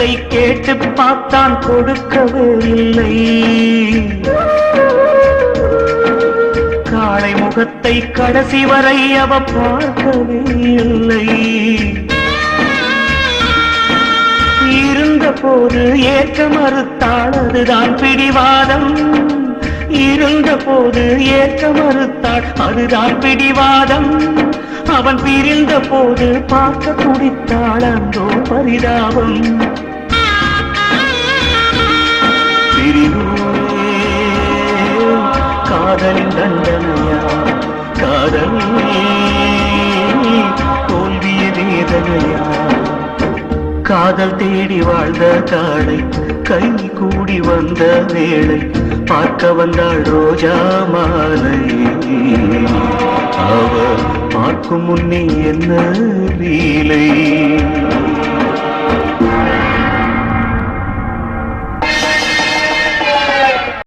முகத்தை கேட்டு பார்த்தான், கொடுக்கவே இல்லை. காளை முகத்தை கடைசி வரை அவ பார்க்கவே இல்லை. இருந்த போது ஏற்க மறுத்தாள், அதுதான் பிடிவாதம். இருந்த போது ஏற்க மறுத்தாள், அதுதான் பிடிவாதம். அவன் பிரிந்த போது பார்க்க துடித்தாள், அந்தோ பரிதாபம். பிரிவே காதலின் தண்டனையா, காதல் தோல்விய வேதனையா. காதல் தேடி வாழ்ந்த காடை கை கூடி வந்த வேளை, பார்க்க வந்தாள் ரோஜா மாலை. அவ பார்க்கும் முன்னே என்ன லீலை.